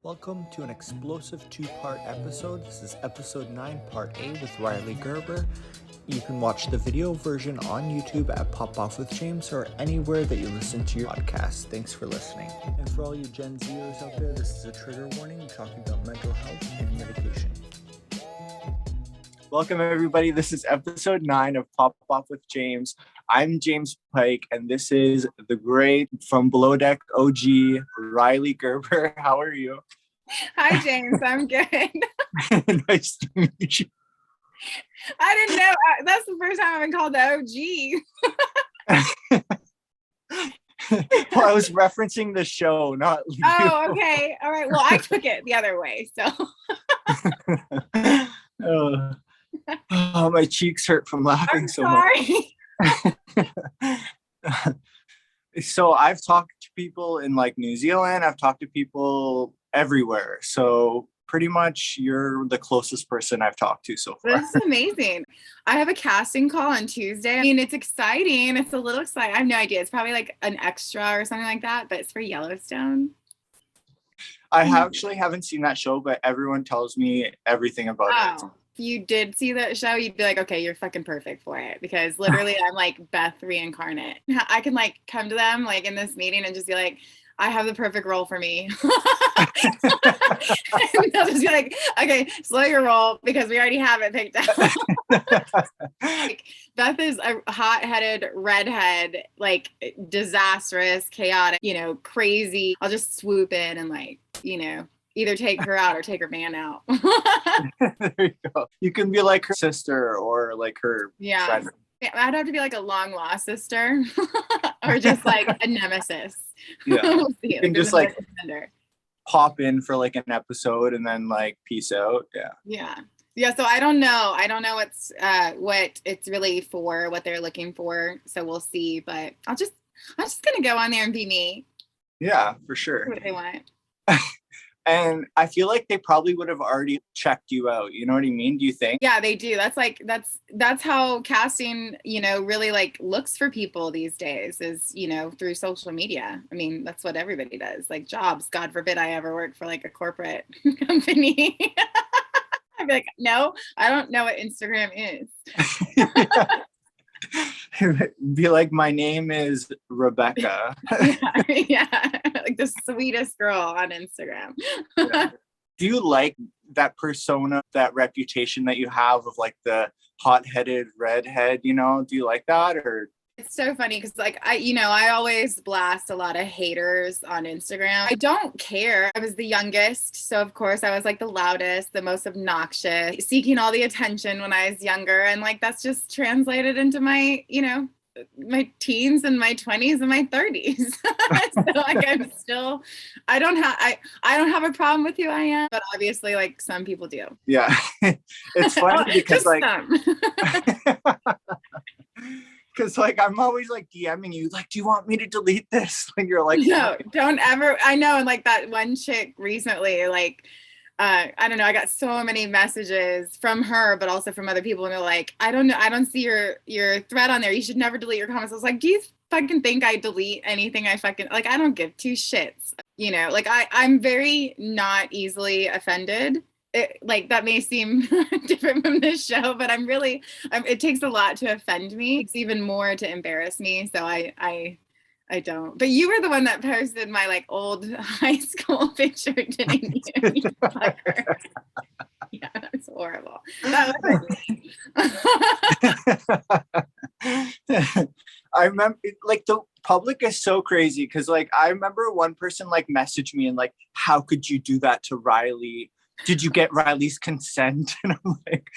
Welcome to an explosive two-part episode. This is episode 9, part A with Rhylee Gerber. You can watch the video version on YouTube at Pop Off with James or anywhere that you listen to your podcast. Thanks for listening. And for all you Gen Zers out there, this is a trigger warning. We're talking about mental health and medication. Welcome everybody. This is episode 9 of Pop Off with James. I'm James Pike, and this is the great from Below Deck OG, Rhylee Gerber. How are you? Hi, James. I'm good. Nice to meet you. I didn't know. That's the first time I've been called the OG. Well, I was referencing the show, not you. Oh, okay. All right. Well, I took it the other way, so. Oh, my cheeks hurt from laughing so much. So I've talked to people in like New Zealand. I've talked to people everywhere. So pretty much you're the closest person I've talked to so far. This is amazing. I have a casting call on Tuesday. I mean, it's exciting. It's a little exciting. I have no idea. It's probably like an extra or something like that, but it's for Yellowstone. I actually haven't seen that show, but everyone tells me everything about it. If you did see that show, you'd be like, okay, you're fucking perfect for it, because literally I'm like Beth reincarnate. I can like come to them like in this meeting and just be like, I have the perfect role for me. And they'll just be like, okay, slow your roll because we already have it picked out. Like, Beth is a hot-headed redhead, like disastrous, chaotic, crazy. I'll just swoop in and like, either take her out or take her man out. There you go. You can be like her sister or like her friend. Yeah, I'd have to be like a long lost sister or just like a nemesis. Yeah. We'll see. You can just like pop in for like an episode and then like peace out. Yeah. So I don't know what it's really for, what they're looking for. So we'll see. But I'm just gonna go on there and be me. Yeah, for sure. What do they want? And I feel like they probably would have already checked you out. You know what I mean? Do you think? Yeah, they do. That's how casting, really like looks for people these days is, through social media. I mean, that's what everybody does. Like jobs. God forbid I ever work for like a corporate company. I'd be like, no, I don't know what Instagram is. Be like, my name is Rebecca. Yeah, like the sweetest girl on Instagram. Yeah. Do you like that persona, that reputation that you have of like the hot-headed redhead, do you like that? Or it's so funny because like I always blast a lot of haters on Instagram. I don't care. I was the youngest, so of course I was like the loudest, the most obnoxious, seeking all the attention when I was younger, and like that's just translated into my my teens and my 20s and my 30s. So like I don't have a problem with who I am, but obviously like some people do. Yeah. It's funny because like because like I'm always like DMing you like, do you want me to delete this? And you're like, no, don't ever. I know. And like that one chick recently, like I don't know, I got so many messages from her, but also from other people, and they're like, I don't know, I don't see your thread on there. You should never delete your comments. I was like, do you fucking think I delete anything? I don't give two shits. Like I'm very not easily offended. Like that may seem different from this show, but it takes a lot to offend me. It's even more to embarrass me. So I don't. But you were the one that posted my like old high school picture, didn't you? Yeah, that's horrible. That was I remember like the public is so crazy because like I remember one person like messaged me and like, how could you do that to Rhylee? Did you get Rhylee's consent? And I'm like,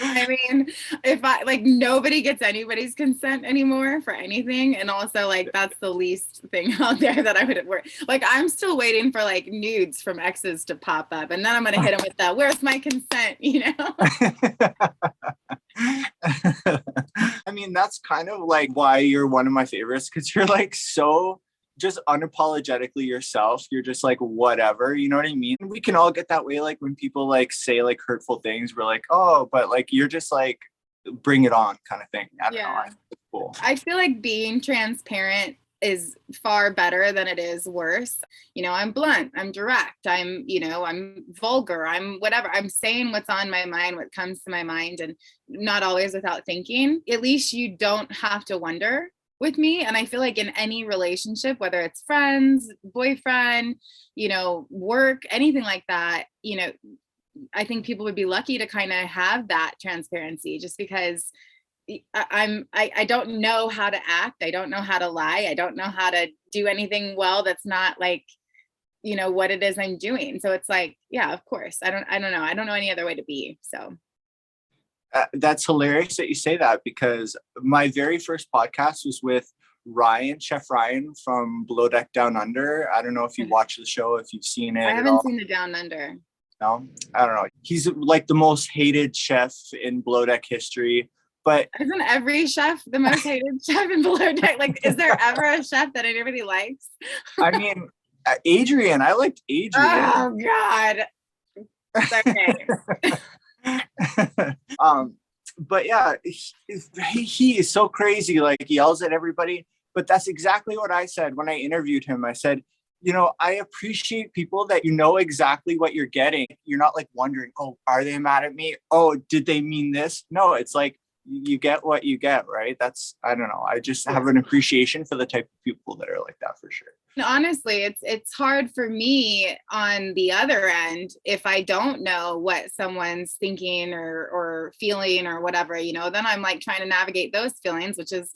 I mean, if nobody gets anybody's consent anymore for anything. And also like, that's the least thing out there that I would have worked. Like, I'm still waiting for like nudes from exes to pop up. And then I'm going to hit them with that. Where's my consent? I mean, that's kind of like why you're one of my favorites. Cause you're like, so just unapologetically yourself. You're just like, whatever, you know what I mean? We can all get that way. Like when people like say like hurtful things, we're like, oh, but like, you're just like, bring it on kind of thing. I don't know. It's cool. I feel like being transparent is far better than it is worse. I'm blunt, I'm direct, I'm vulgar, I'm whatever. I'm saying what's on my mind, what comes to my mind, and not always without thinking. At least you don't have to wonder with me. And I feel like in any relationship, whether it's friends, boyfriend, work, anything like that, I think people would be lucky to kind of have that transparency, just because I don't know how to act. I don't know how to lie. I don't know how to do anything well that's not like, what it is I'm doing. So it's like, yeah, of course. I don't know. I don't know any other way to be. So that's hilarious that you say that, because my very first podcast was with Ryan, Chef Ryan from Below Deck Down Under. I don't know if you watch the show, if you've seen it. I haven't seen the Down Under. No, I don't know. He's like the most hated chef in Below Deck history. But isn't every chef the most hated chef in Below Deck? Like, is there ever a chef that anybody likes? I mean, Adrian. I liked Adrian. Oh God. Okay. But yeah, he is so crazy. Like, he yells at everybody. But that's exactly what I said when I interviewed him. I said, I appreciate people that exactly what you're getting. You're not like wondering, oh, are they mad at me? Oh, did they mean this? No, it's like, you get what you get, right? I don't know. I just have an appreciation for the type of people that are like that, for sure. And honestly, it's hard for me on the other end if I don't know what someone's thinking or feeling or whatever, then I'm like trying to navigate those feelings, which is,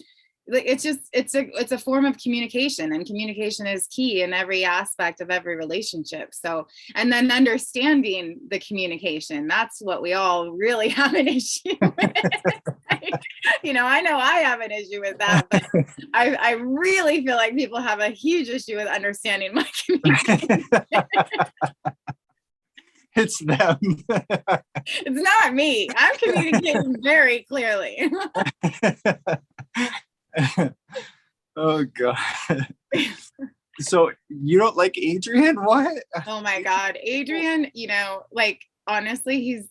it's a form of communication, and communication is key in every aspect of every relationship. So, and then understanding the communication, that's what we all really have an issue with. I know I have an issue with that, but I really feel like people have a huge issue with understanding my communication. It's them. It's not me. I'm communicating very clearly. Oh God. So you don't like Adrian? What? Oh my God. Adrian, like, honestly,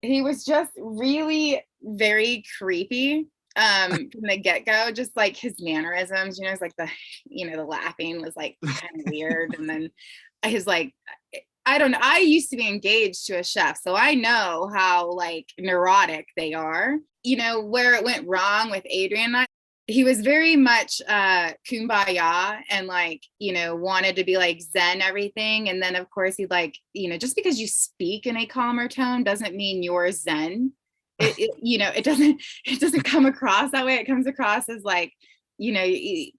he was just really very creepy from the get-go. Just like his mannerisms, it's like the laughing was like kind of weird. And then his like, I don't know. I used to be engaged to a chef, so I know how like neurotic they are. Where it went wrong with Adrian, he was very much kumbaya and like, wanted to be like Zen everything. And then of course he'd like, just because you speak in a calmer tone doesn't mean you're Zen. It doesn't come across that way. It comes across as like,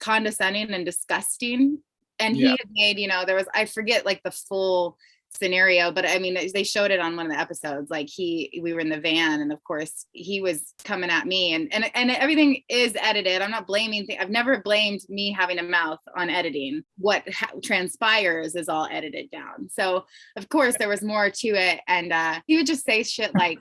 condescending and disgusting. And he had made, I forget like the full scenario, but I mean, they showed it on one of the episodes. Like we were in the van, and of course he was coming at me, and everything is edited. I'm not blaming I've never blamed me having a mouth on editing. What transpires is all edited down. So of course there was more to it, and he would just say shit like,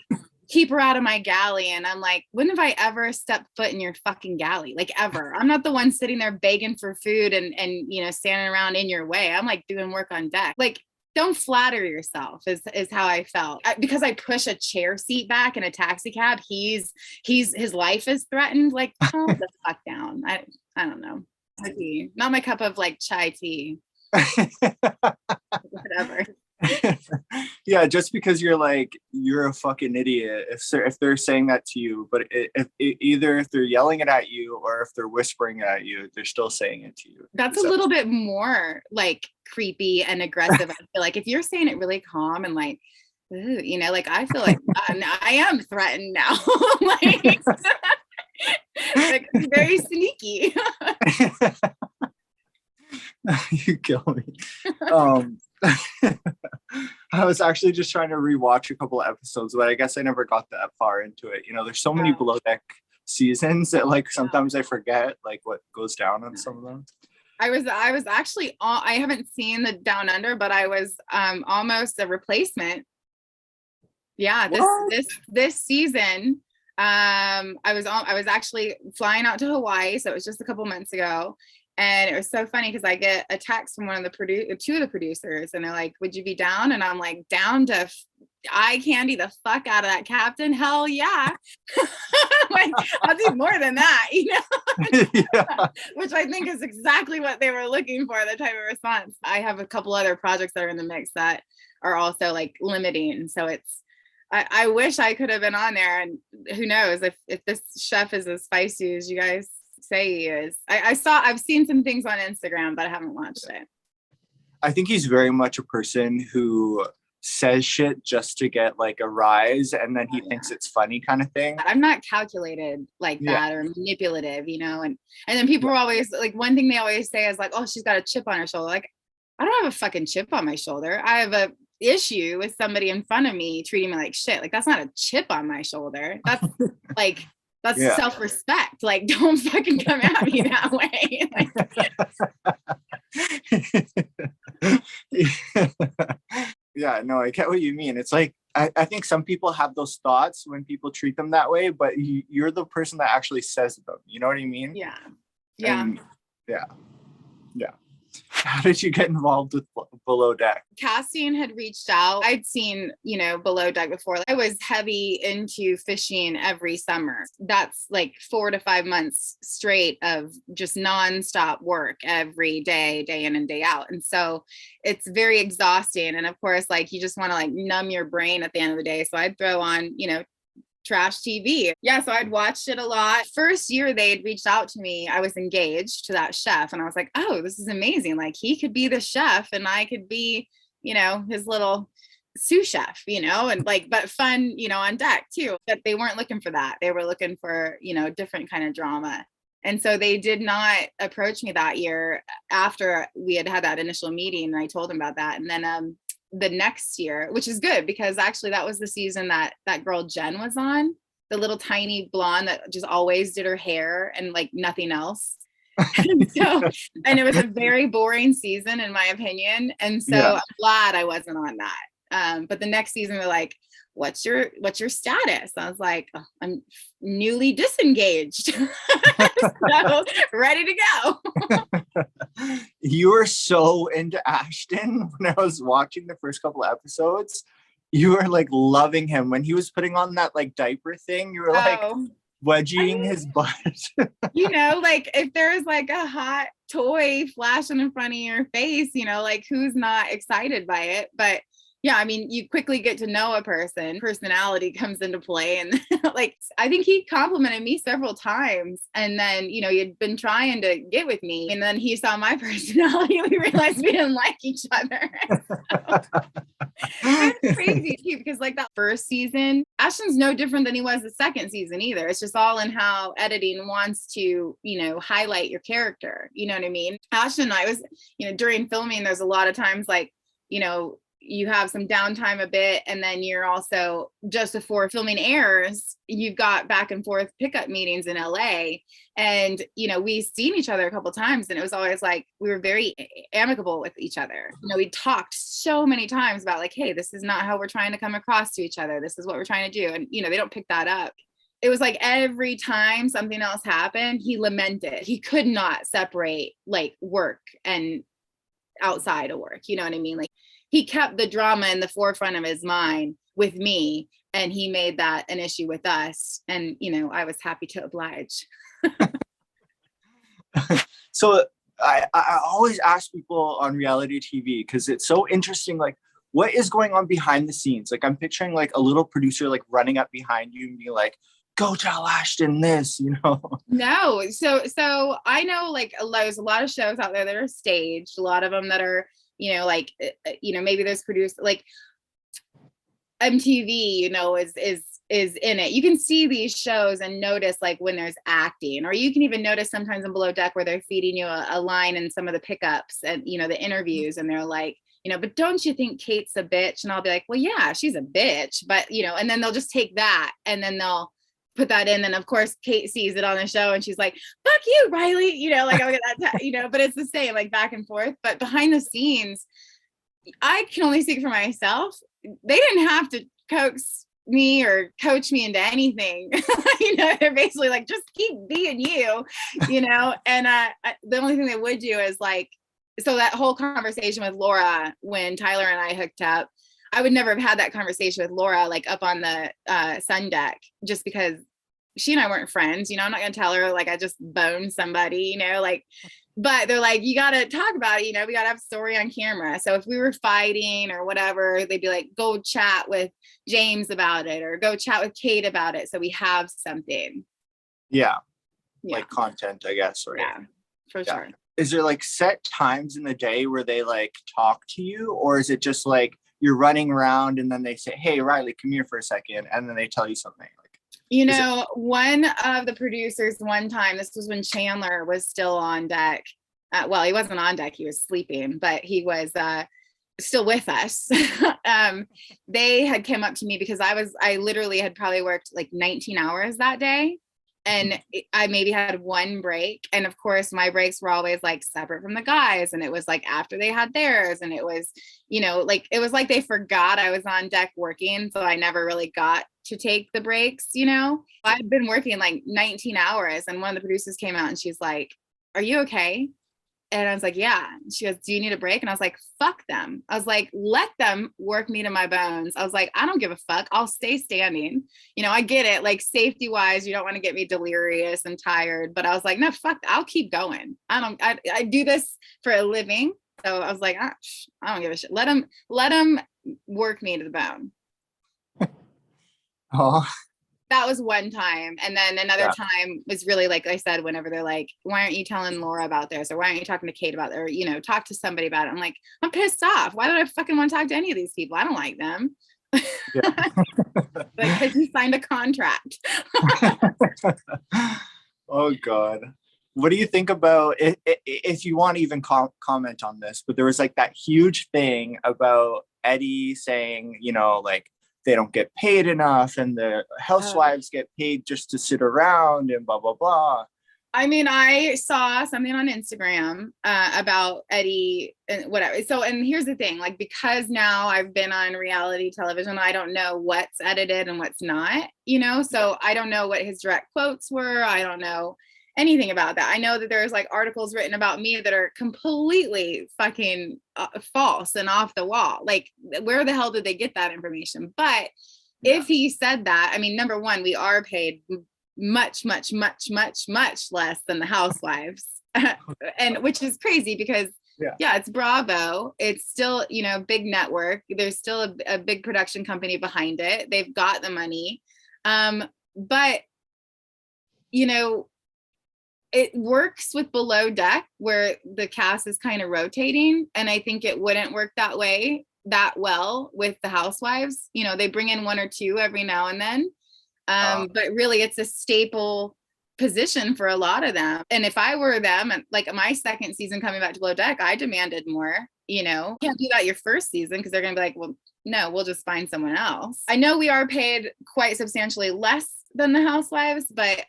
keep her out of my galley. And I'm like, when have I ever stepped foot in your fucking galley? Like, ever? I'm not the one sitting there begging for food and standing around in your way. I'm like doing work on deck. Like, don't flatter yourself is how I felt. Because I push a chair seat back in a taxi cab, his life is threatened. Like, calm the fuck down. I don't know. Not my cup of like chai tea. Whatever. Yeah, just because you're a fucking idiot if they're saying that to you, but either if they're yelling it at you or if they're whispering it at you, they're still saying it to you. That's a little bit more like creepy and aggressive. I feel like if you're saying it really calm and like, ooh, like I feel like I am threatened now. like very sneaky. You kill me. I was actually just trying to rewatch a couple of episodes, but I guess I never got that far into it. There's so many Below Deck seasons that like sometimes I forget like what goes down on some of them. I was actually I haven't seen the Down Under, but I was almost a replacement. Yeah, this season I was actually flying out to Hawaii, so it was just a couple months ago. And it was so funny because I get a text from two of the producers, and they're like, would you be down? And I'm like, down to eye candy the fuck out of that captain. Hell yeah. Like, I'll do more than that, you know? Yeah. Which I think is exactly what they were looking for, the type of response. I have a couple other projects that are in the mix that are also like limiting. So it's, I wish I could have been on there, and who knows if this chef is as spicy as you guys say he is. I've seen some things on Instagram, but I haven't watched it. I think he's very much a person who says shit just to get like a rise, and then he thinks it's funny kind of thing. I'm not calculated like that or manipulative, you know, and then people are always like, one thing they always say is like, oh, she's got a chip on her shoulder. Like, I don't have a fucking chip on my shoulder. I have a issue with somebody in front of me treating me like shit. Like, that's not a chip on my shoulder. That's like, that's self-respect. Like, don't fucking come at me that way. Yeah, no, I get what you mean. It's like, I think some people have those thoughts when people treat them that way, but you're the person that actually says them. You know what I mean? Yeah. Yeah. And yeah. How did you get involved with Below Deck? Casting had reached out. I'd seen, you know, Below Deck before. I was heavy into fishing every summer. That's like 4 to 5 months straight of just nonstop work every day, day in and day out. And so it's very exhausting. And of course, like, you just want to like numb your brain at the end of the day. So I'd throw on, you know, trash TV. Yeah, so I'd watched it a lot. First year they had reached out to me, I was engaged to that chef, and I was like, oh, this is amazing. Like, he could be the chef and I could be, you know, his little sous chef, you know, and like, but fun, you know, on deck too. But they weren't looking for that. They were looking for, you know, different kind of drama. And so they did not approach me that year after we had had that initial meeting, and I told them about that. And then the next year, which is good, because actually that was the season that girl Jen was on, the little tiny blonde that just always did her hair and like nothing else. And it was a very boring season in my opinion. And so I'm glad I wasn't on that. But the next season they're like, what's your status? I was like, oh, I'm newly disengaged. So ready to go. You were so into Ashton when I was watching the first couple of episodes. You were like loving him when he was putting on that like diaper thing. You were like wedging his butt. You know, like, if there's like a hot toy flashing in front of your face, you know, like, who's not excited by it? But yeah, I mean, you quickly get to know a person, personality comes into play. And like, I think he complimented me several times. And then, you know, he'd been trying to get with me. And then he saw my personality and we realized we didn't like each other. It's crazy too, because like that first season, Ashton's no different than he was the second season either. It's just all in how editing wants to, you know, highlight your character. You know what I mean? Ashton and I was, you know, during filming, there's a lot of times like, you know, you have some downtime a bit, and then you're also, just before filming airs, you've got back and forth pickup meetings in LA. And, you know, we've seen each other a couple of times, and it was always like, we were very amicable with each other. You know, we talked so many times about like, hey, this is not how we're trying to come across to each other. This is what we're trying to do. And, you know, they don't pick that up. It was like every time something else happened, he lamented. He could not separate like work and outside of work. You know what I mean? Like, he kept the drama in the forefront of his mind with me, and he made that an issue with us. And, you know, I was happy to oblige. So I always ask people on reality TV, because it's so interesting, like, what is going on behind the scenes? Like, I'm picturing like a little producer like running up behind you and be like, go tell Ashton this, you know? No. So I know like there's a lot of shows out there that are staged, a lot of them that are, you know, like, you know, maybe there's produced like MTV, you know, is in it. You can see these shows and notice like when there's acting, or you can even notice sometimes in Below Deck where they're feeding you a line in some of the pickups and, you know, the interviews, and they're like, you know, but don't you think Kate's a bitch? And I'll be like, well, yeah, she's a bitch, but, you know, and then they'll just take that and then they'll put that in. And of course, Kate sees it on the show and she's like, fuck you, Rhylee, you know, like, I'll get that, you know, but it's the same, like, back and forth. But behind the scenes, I can only speak for myself. They didn't have to coax me or coach me into anything. You know, they're basically like, just keep being you, you know. And the only thing they would do is like, so that whole conversation with Laura when Tyler and I hooked up, I would never have had that conversation with Laura, like up on the sun deck, just because she and I weren't friends. You know, I'm not going to tell her like I just boned somebody, you know, like, but they're like, you got to talk about it. You know, we got to have a story on camera. So if we were fighting or whatever, they'd be like, go chat with James about it, or go chat with Kate about it. So we have something. Yeah. Like content, I guess. Right? Yeah, for sure. Is there like set times in the day where they like talk to you, or is it just like you're running around and then they say, hey, Rhylee, come here for a second, and then they tell you something? Like, you know, one of the producers one time, this was when Chandler was still on deck. Well, he wasn't on deck, he was sleeping, but he was still with us. They had come up to me because I literally had probably worked like 19 hours that day. And I maybe had one break. And of course, my breaks were always like separate from the guys. And it was like after they had theirs. And it was, you know, like, it was like they forgot I was on deck working. So I never really got to take the breaks, you know. I'd been working like 19 hours. And one of the producers came out and she's like, are you okay? And I was like, yeah. She goes, do you need a break? And I was like, fuck them. I was like, let them work me to my bones. I was like, I don't give a fuck. I'll stay standing. You know, I get it. Like safety wise, you don't want to get me delirious and tired, but I was like, no, fuck, I'll keep going. I do this for a living. So I was like, I don't give a shit. Let them work me to the bone. Oh. That was one time. And then another time was really, like I said, whenever they're like, why aren't you telling Laura about this? Or why aren't you talking to Kate about it? Or, you know, talk to somebody about it. I'm like, I'm pissed off. Why did I fucking want to talk to any of these people? I don't like them. Yeah. Like, because you signed a contract. Oh, God. What do you think about, if you want to even comment on this, but there was like that huge thing about Eddie saying, you know, like, they don't get paid enough and the housewives get paid just to sit around and blah, blah, blah. I mean, I saw something on Instagram about Eddie and whatever. So, and here's the thing, like, because now I've been on reality television, I don't know what's edited and what's not, you know? So I don't know what his direct quotes were. I don't know anything about that. I know that there's like articles written about me that are completely fucking false and off the wall. Like, where the hell did they get that information? But if he said that, I mean, number one, we are paid much, much, much, much, much less than the housewives. And which is crazy because it's Bravo. It's still, you know, big network. There's still a big production company behind it. They've got the money. But, you know, it works with Below Deck where the cast is kind of rotating. And I think it wouldn't work that well with the housewives. You know, they bring in one or two every now and then. But really it's a staple position for a lot of them. And if I were them, like my second season coming back to Below Deck, I demanded more, you know. You can't do that your first season because they're going to be like, well, no, we'll just find someone else. I know we are paid quite substantially less than the housewives, but,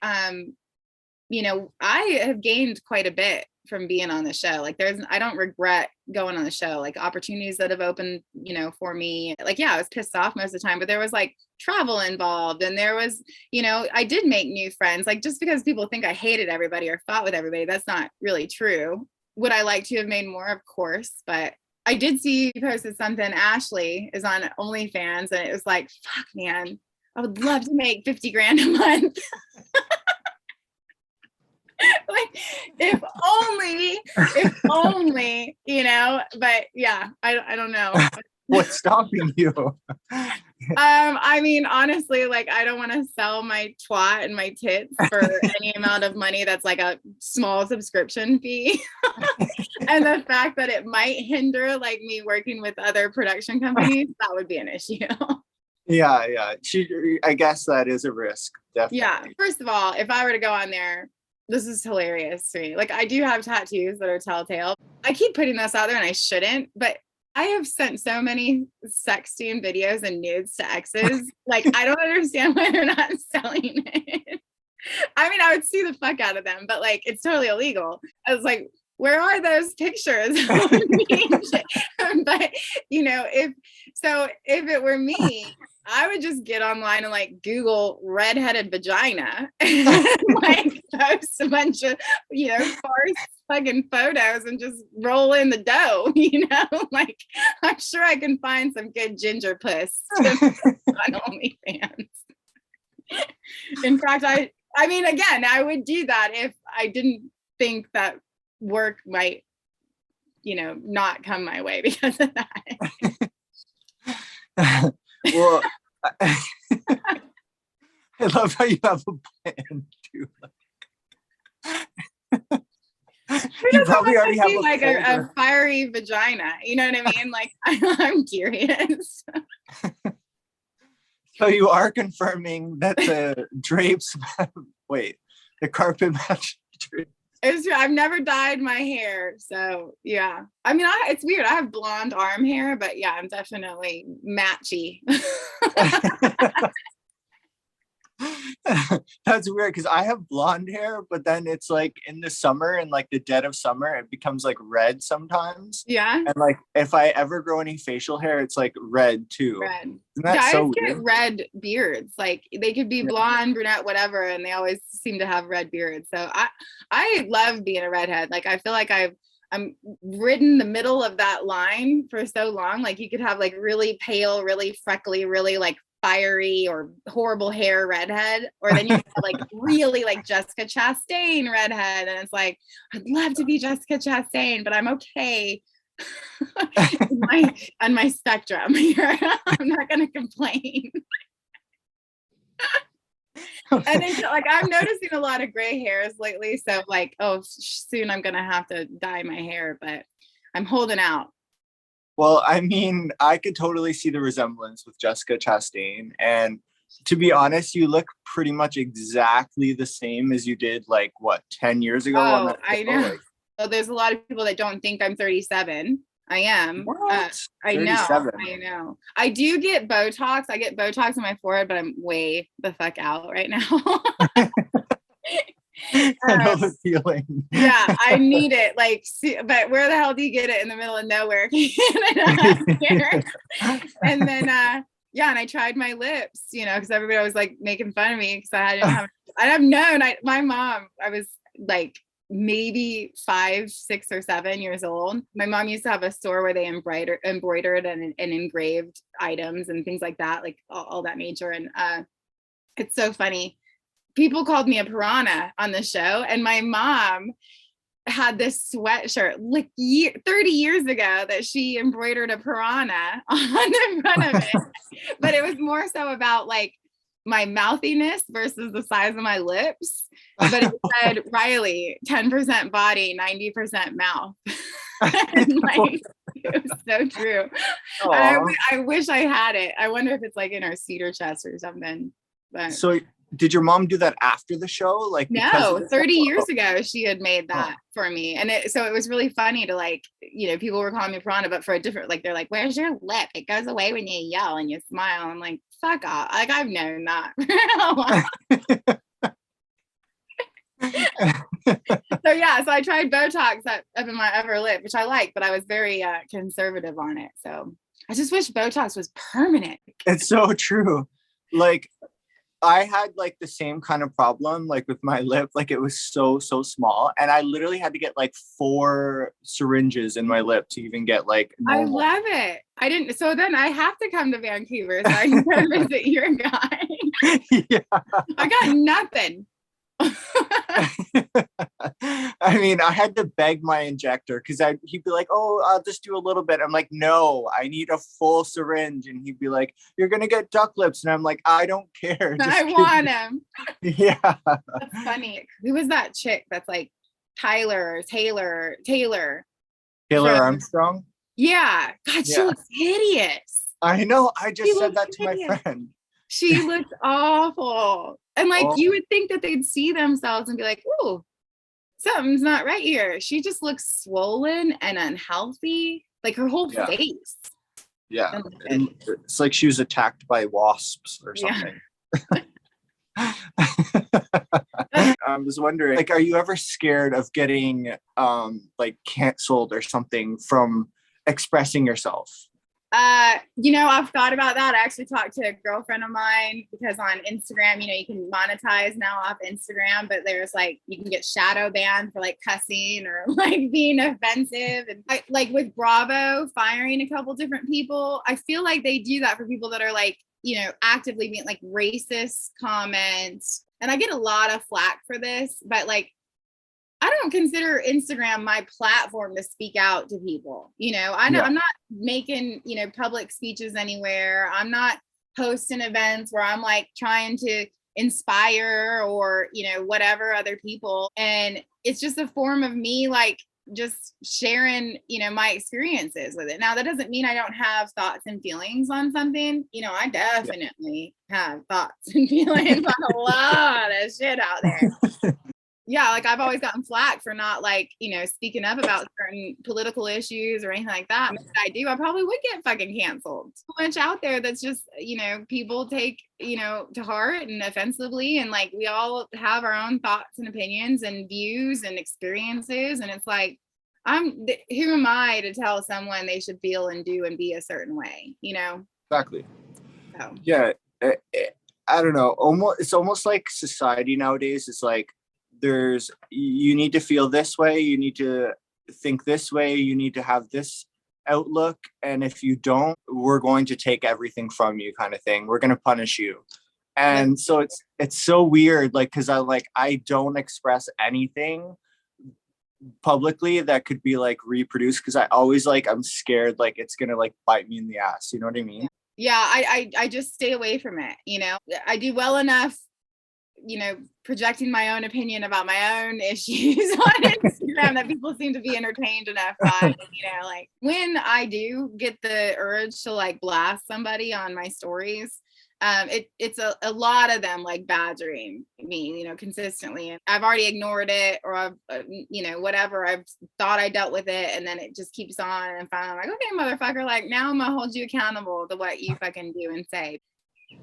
you know, I have gained quite a bit from being on the show. Like I don't regret going on the show, like opportunities that have opened, you know, for me. Like, yeah, I was pissed off most of the time, but there was like travel involved. And there was, you know, I did make new friends. Like just because people think I hated everybody or fought with everybody, that's not really true. Would I like to have made more? Of course. But I did see you posted something. Ashley is on OnlyFans and it was like, fuck man, I would love to make 50 grand a month. Like if only, you know, but yeah, I don't know. What's stopping you? I mean, honestly, like I don't want to sell my twat and my tits for any amount of money that's like a small subscription fee. And the fact that it might hinder like me working with other production companies, that would be an issue. Yeah. I guess that is a risk. Definitely. Yeah. First of all, if I were to go on there, this is hilarious to me. Like I do have tattoos that are telltale. I keep putting this out there and I shouldn't, but I have sent so many sexting videos and nudes to exes. Like I don't understand why they're not selling it. I mean, I would sue the fuck out of them, but like it's totally illegal. I was like, where are those pictures? But if it were me, I would just get online and like Google redheaded vagina and like post a bunch of, farce fucking photos and just roll in the dough, like I'm sure I can find some good ginger puss on OnlyFans. In fact, I mean, again, I would do that if I didn't think that work might, not come my way because of that. Well, I love how you have a plan too. You probably already have like a fiery vagina. You know what I mean? Like I'm curious. So you are confirming that the drapes, the carpet match drapes. It's true. I've never dyed my hair, so yeah. I mean, it's weird. I have blonde arm hair, but yeah, I'm definitely matchy. That's weird because I have blonde hair, but then it's like in the summer and like the dead of summer, it becomes like red sometimes. Yeah. And like if I ever grow any facial hair, it's like red too. Red. Isn't that Guys so get weird? red beards. Like they could be blonde, brunette, whatever, and they always seem to have red beards. So I love being a redhead. Like I feel like I'm ridden the middle of that line for so long. Like you could have like really pale, really freckly, really like fiery or horrible hair redhead, or then you have like really like Jessica Chastain redhead, and it's like I'd love to be Jessica Chastain, but I'm okay on my spectrum here. I'm not gonna complain. And then like I'm noticing a lot of gray hairs lately, so like soon I'm gonna have to dye my hair, but I'm holding out. Well, I mean, I could totally see the resemblance with Jessica Chastain. And to be honest, you look pretty much exactly the same as you did, like, 10 years ago? Oh, I know. So there's a lot of people that don't think I'm 37. I am. What? I know. I do get Botox. I get Botox on my forehead, but I'm way the fuck out right now. I know the feeling. Yeah, I need it. Like, but where the hell do you get it in the middle of nowhere? And then, and I tried my lips, because everybody was like making fun of me because my mom, I was like maybe 5, 6, or 7 years old. My mom used to have a store where they embroidered and engraved items and things like that, like all that nature. And it's so funny. People called me a piranha on the show, and my mom had this sweatshirt like 30 years ago that she embroidered a piranha on the front of it. But it was more so about like my mouthiness versus the size of my lips. But it said Rhylee, 10% body, 90% mouth. And like, it was so true. I wish I had it. I wonder if it's like in our cedar chest or something. But so did your mom do that after the show? Like, no, 30 years ago she had made that for me. And so it was really funny to like, people were calling me piranha, but for a different, like, they're like, where's your lip? It goes away when you yell and you smile. I'm like, fuck off. Like, I've known that. So I tried Botox up in my upper lip, which I like, but I was very conservative on it. So I just wish Botox was permanent. It's so true. Like, I had like the same kind of problem, like with my lip, like it was so small, and I literally had to get like 4 syringes in my lip to even get like normal. I love it. I didn't. So then I have to come to Vancouver so I can go visit your guy. Yeah. I got nothing. I mean, I had to beg my injector because he'd be like, oh, I'll just do a little bit. I'm like, no, I need a full syringe. And he'd be like, you're gonna get duck lips. And I'm like, I don't care. I want him. Yeah. That's funny. Who was that chick that's like Taylor Armstrong? Yeah. God, she looks hideous. I know. I just said that to my friend. She looks awful. And like, you would think that they'd see themselves and be like, ooh, something's not right here. She just looks swollen and unhealthy. Like her whole face. Yeah. It's like she was attacked by wasps or something. I was wondering, like, are you ever scared of getting like canceled or something from expressing yourself? I've thought about that. I actually talked to a girlfriend of mine because on Instagram, you can monetize now off Instagram, but there's like, you can get shadow banned for like cussing or like being offensive. And like with Bravo firing a couple different people, I feel like they do that for people that are like, actively being like racist comments. And I get a lot of flack for this, but like, I don't consider Instagram my platform to speak out to people. I'm not making, public speeches anywhere. I'm not hosting events where I'm like trying to inspire or, whatever other people. And it's just a form of me like just sharing, my experiences with it. Now, that doesn't mean I don't have thoughts and feelings on something. I definitely have thoughts and feelings on a lot of shit out there. Yeah, like I've always gotten flack for not like, speaking up about certain political issues or anything like that. But if I do, I probably would get fucking canceled. So much out there that's just, people take, to heart and offensively. And like, we all have our own thoughts and opinions and views and experiences. And it's like, who am I to tell someone they should feel and do and be a certain way, Exactly. So. Yeah. I don't know. It's almost like society nowadays is like, you need to feel this way, you need to think this way, you need to have this outlook, and if you don't, we're going to take everything from you, kind of thing. We're going to punish you. And so it's so weird, like, because I don't express anything publicly that could be like reproduced, because I always like, I'm scared like it's gonna like bite me in the ass, you know what I mean? Yeah, I just stay away from it. I do well enough projecting my own opinion about my own issues on Instagram that people seem to be entertained enough by, like when I do get the urge to like blast somebody on my stories, it's a lot of them like badgering me, consistently. And I've already ignored it, or I've, whatever, I've thought I dealt with it, and then it just keeps on. And finally I'm like, okay, motherfucker, like now I'm gonna hold you accountable to what you fucking do and say.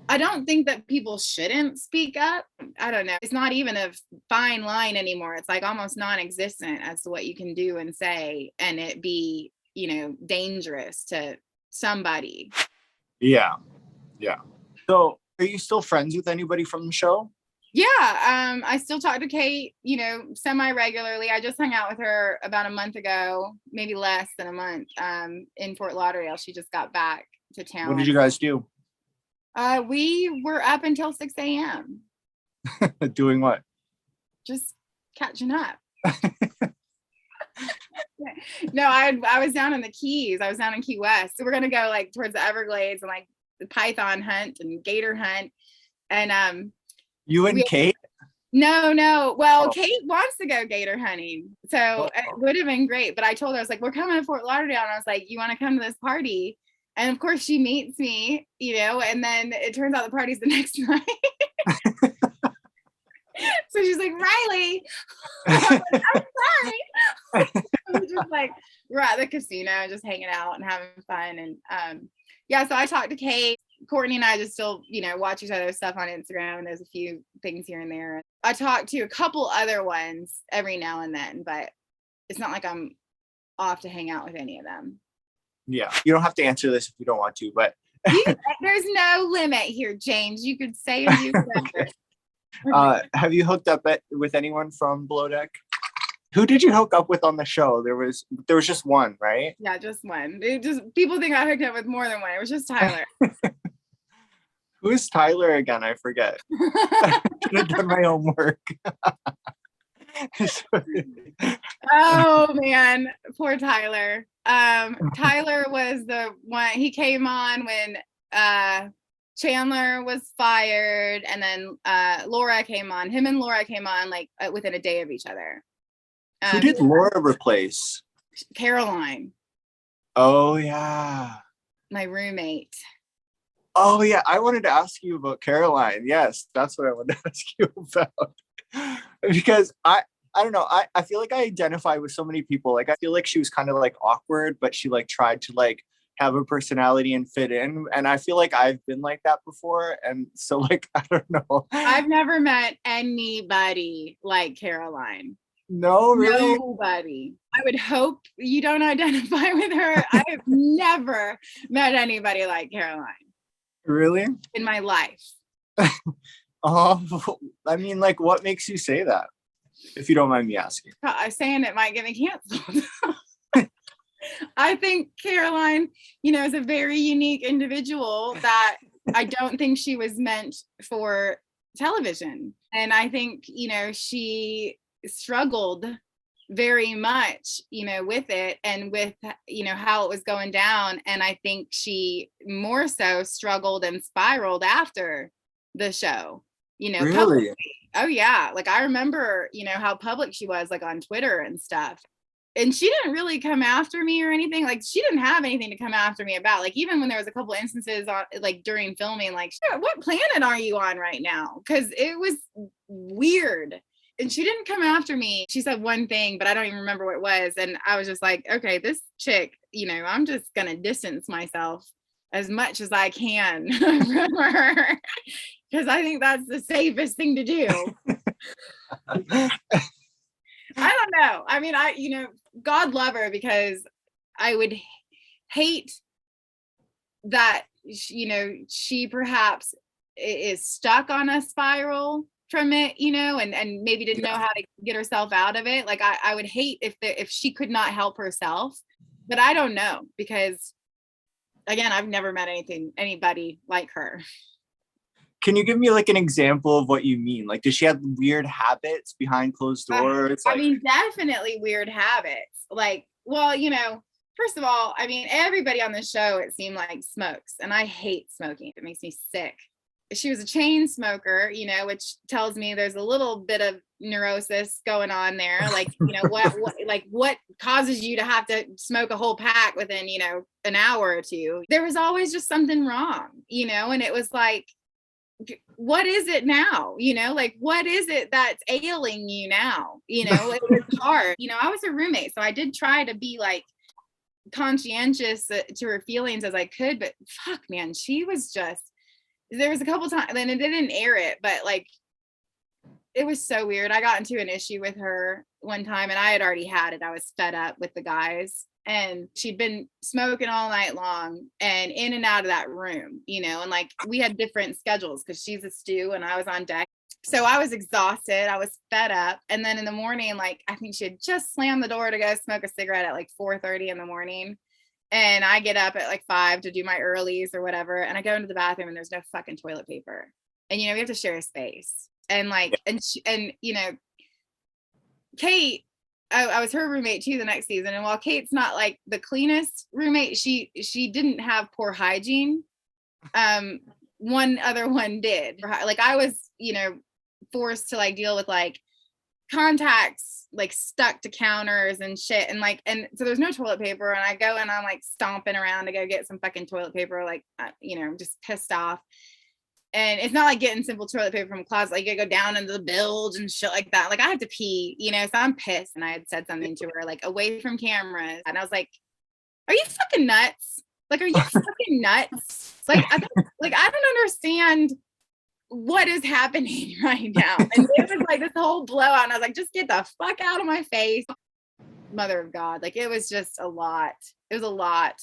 I don't think that people shouldn't speak up. I don't know. It's not even a fine line anymore. It's like almost non-existent as to what you can do and say, and it be, dangerous to somebody. Yeah. So are you still friends with anybody from the show? Yeah. I still talk to Kate, semi-regularly. I just hung out with her about a month ago, maybe less than a month, in Fort Lauderdale. She just got back to town. What did you guys do? We were up until 6 a.m. Doing what? Just catching up. No, I was down in the Keys. I was down in Key West. So we're gonna go like towards the Everglades and like the python hunt and gator hunt. And you and Kate? No. Well, Kate wants to go gator hunting. So it would have been great. But I told her, I was like, we're coming to Fort Lauderdale. And I was like, you want to come to this party? And of course she meets me, and then it turns out the party's the next night. So she's like, Rhylee. I'm sorry. We're just like, we're at the casino just hanging out and having fun. And so I talked to Kate. Courtney and I just still, watch each other's stuff on Instagram, and there's a few things here and there. I talked to a couple other ones every now and then, but it's not like I'm off to hang out with any of them. Yeah, you don't have to answer this if you don't want to, but there's no limit here, James. You could say or do whatever. Have you hooked up with anyone from Below Deck? Who did you hook up with on the show? There was just one, right? Yeah, just one. People think I hooked up with more than one. It was just Tyler. Who is Tyler again? I forget. I should have done my homework. Oh man, poor Tyler. Tyler was the one. He came on when Chandler was fired, and then Laura came on. Him and Laura came on like within a day of each other. Who did Laura replace? Caroline. Oh yeah, my roommate. Oh yeah, I wanted to ask you about Caroline. Yes, that's what I wanted to ask you about. Because I don't know, I feel like I identify with so many people. Like I feel like she was kind of like awkward, but she like tried to like have a personality and fit in. And I feel like I've been like that before. And so like, I don't know. I've never met anybody like Caroline. No, really? Nobody. I would hope you don't identify with her. I have never met anybody like Caroline. Really? In my life. Oh, I mean, like, what makes you say that? If you don't mind me asking. I'm saying it might get me canceled. I think Caroline, is a very unique individual that I don't think she was meant for television. And I think, she struggled very much, with it and with, how it was going down. And I think she more so struggled and spiraled after the show, Really? publicly. Oh yeah. Like I remember, how public she was like on Twitter and stuff. And she didn't really come after me or anything. Like she didn't have anything to come after me about. Like even when there was a couple instances on like during filming, like, what planet are you on right now? Because it was weird. And she didn't come after me. She said one thing, but I don't even remember what it was. And I was just like, okay, this chick, I'm just gonna distance myself as much as I can from her. Because I think that's the safest thing to do. I don't know. I mean, God love her, because I would hate that, she perhaps is stuck on a spiral from it, and maybe didn't know how to get herself out of it. Like I would hate if she could not help herself, but I don't know, because again, I've never met anybody like her. Can you give me like an example of what you mean? Like, does she have weird habits behind closed doors? I mean, definitely weird habits. Like, well, first of all, I mean, everybody on the show, it seemed like, smokes, and I hate smoking. It makes me sick. She was a chain smoker, which tells me there's a little bit of neurosis going on there. Like, what causes you to have to smoke a whole pack within, an hour or two? There was always just something wrong, and it was like, what is it now? Like, what is it that's ailing you now? It was hard. I was a roommate, so I did try to be like conscientious to her feelings as I could, but fuck, man, she was just, there was a couple times, and it didn't air it, but like, it was so weird. I got into an issue with her one time, and I had already had it. I was fed up with the guys, and she'd been smoking all night long and in and out of that room, and like we had different schedules because she's a stew and I was on deck. So I was exhausted. I was fed up. And then in the morning, like, I think she had just slammed the door to go smoke a cigarette at like 4:30 in the morning. And I get up at like 5 to do my earlies or whatever. And I go into the bathroom and there's no fucking toilet paper. And, we have to share a space. And like, Kate, I was her roommate too the next season. And while Kate's not like the cleanest roommate, she didn't have poor hygiene. One other one did. Like I was, forced to like deal with like contacts like stuck to counters and shit, and so there's no toilet paper, and I go and I'm like stomping around to go get some fucking toilet paper, like just pissed off. And it's not like getting simple toilet paper from a closet. Like you go down into the bilge and shit like that. Like I have to pee, so I'm pissed. And I had said something to her, like, away from cameras. And I was like, are you fucking nuts? Like, are you fucking nuts? Like, I don't understand what is happening right now. And it was like this whole blowout. And I was like, just get the fuck out of my face. Mother of God. Like, it was just a lot. It was a lot.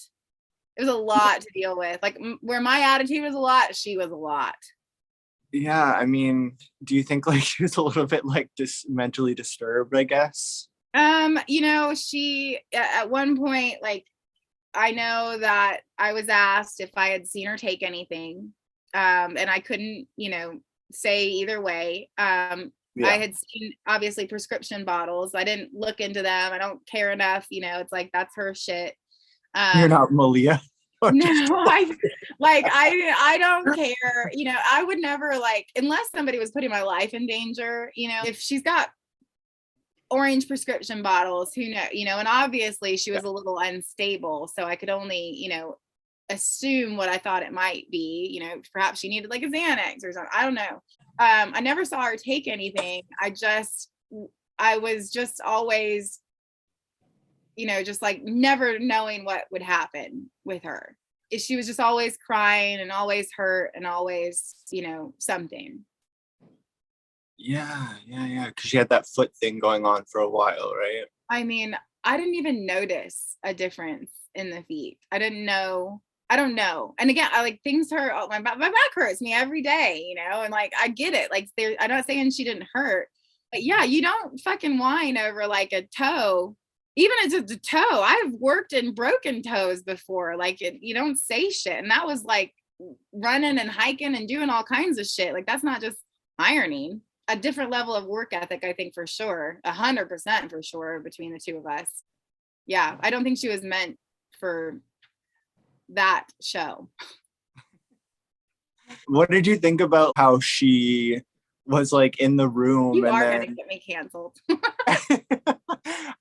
It was a lot to deal with. Like where my attitude was a lot, she was a lot. Yeah, I mean, do you think like she was a little bit like mentally disturbed, I guess? She at one point, like, I know that I was asked if I had seen her take anything, and I couldn't, say either way. Yeah. I had seen obviously prescription bottles. I didn't look into them. I don't care enough. It's like that's her shit. You're not Malia. No, I don't care. I would never, like, unless somebody was putting my life in danger, if she's got orange prescription bottles, who know, and obviously she was a little unstable. So I could only, assume what I thought it might be, perhaps she needed like a Xanax or something. I don't know. I never saw her take anything. I was just always, just like never knowing what would happen with her. She was just always crying and always hurt and always, something. Yeah. Because she had that foot thing going on for a while, right? I mean, I didn't even notice a difference in the feet. I didn't know. I don't know. And again, I like things hurt. Oh, my back hurts me every day, and like I get it. Like I'm not saying she didn't hurt, but yeah, you don't fucking whine over like a toe. Even if it's a toe, I've worked in broken toes before. Like you don't say shit. And that was like running and hiking and doing all kinds of shit. Like that's not just ironing. A different level of work ethic, I think, for sure. 100% for sure between the two of us. Yeah, I don't think she was meant for that show. What did you think about how she was like in the room? You and are then gonna get me canceled.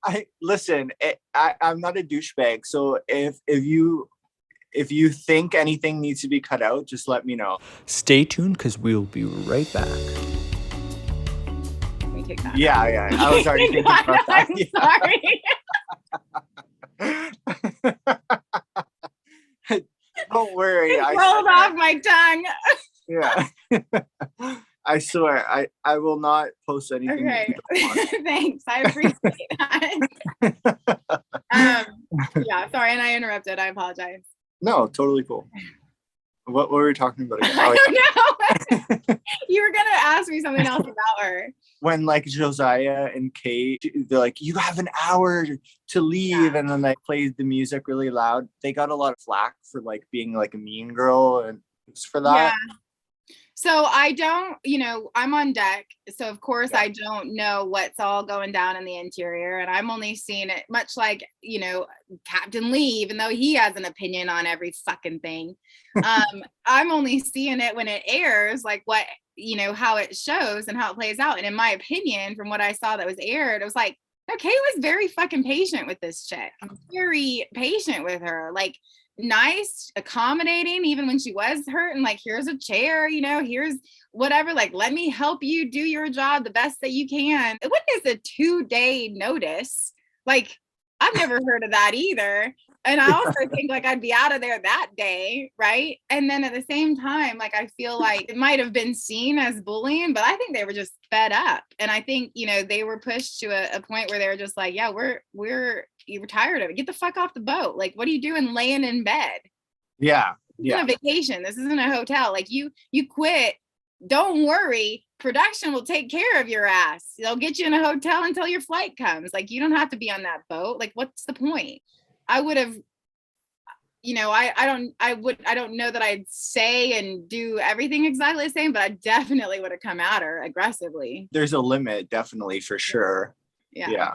I'm not a douchebag, so if you think anything needs to be cut out, just let me know. Stay tuned because we'll be right back. Let me take that. Yeah. I was already thinking about that. Sorry. Don't worry. It rolled off my tongue. Yeah. I swear, I will not post anything. Okay. Thanks. I appreciate that. Yeah, sorry, and I interrupted. I apologize. No, totally cool. What were we talking about again? I don't know. You were gonna ask me something else about her. When like Josiah and Kate, they're like, you have an hour to leave, and then they played the music really loud. They got a lot of flack for like being like a mean girl and for that. Yeah. So I don't, I'm on deck. So of course I don't know what's all going down in the interior. And I'm only seeing it much like, Captain Lee, even though he has an opinion on every fucking thing. I'm only seeing it when it airs, like what, how it shows and how it plays out. And in my opinion, from what I saw that was aired, it was like, Kate was very fucking patient with this chick. Very patient with her. Like, nice, accommodating, even when she was hurt, and like, here's a chair, here's whatever, like, let me help you do your job the best that you can. What is a 2-day notice? Like, I've never heard of that either. And I also think like I'd be out of there that day, right? And then at the same time, like I feel like it might have been seen as bullying, but I think they were just fed up. And I think, they were pushed to a point where they were just like, yeah, you were tired of it. Get the fuck off the boat. Like, what are you doing laying in bed? Yeah. This isn't a vacation. This isn't a hotel. Like you quit. Don't worry. Production will take care of your ass. They'll get you in a hotel until your flight comes. Like, you don't have to be on that boat. Like, what's the point? I would have, I don't know that I'd say and do everything exactly the same, but I definitely would have come at her aggressively. There's a limit, definitely, for sure. Yeah.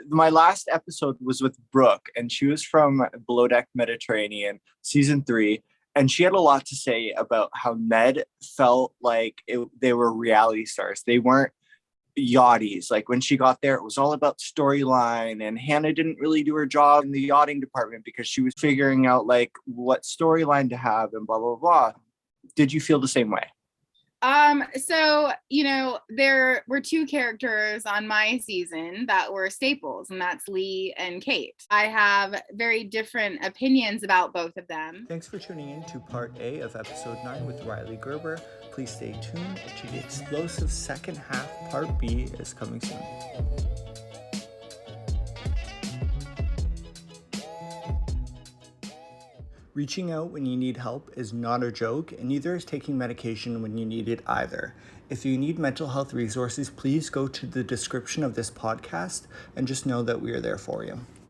My last episode was with Brooke, and she was from Below Deck Mediterranean, season 3. And she had a lot to say about how Med felt like they were reality stars. They weren't yachties. Like when she got there, it was all about storyline, and Hannah didn't really do her job in the yachting department because she was figuring out like what storyline to have and blah, blah, blah. Did you feel the same way? So, there were 2 characters on my season that were staples, and that's Lee and Kate. I have very different opinions about both of them. Thanks for tuning in to part A of episode 9 with Rhylee Gerber. Please stay tuned to the explosive second half. Part B is coming soon. Reaching out when you need help is not a joke, and neither is taking medication when you need it either. If you need mental health resources, please go to the description of this podcast and just know that we are there for you.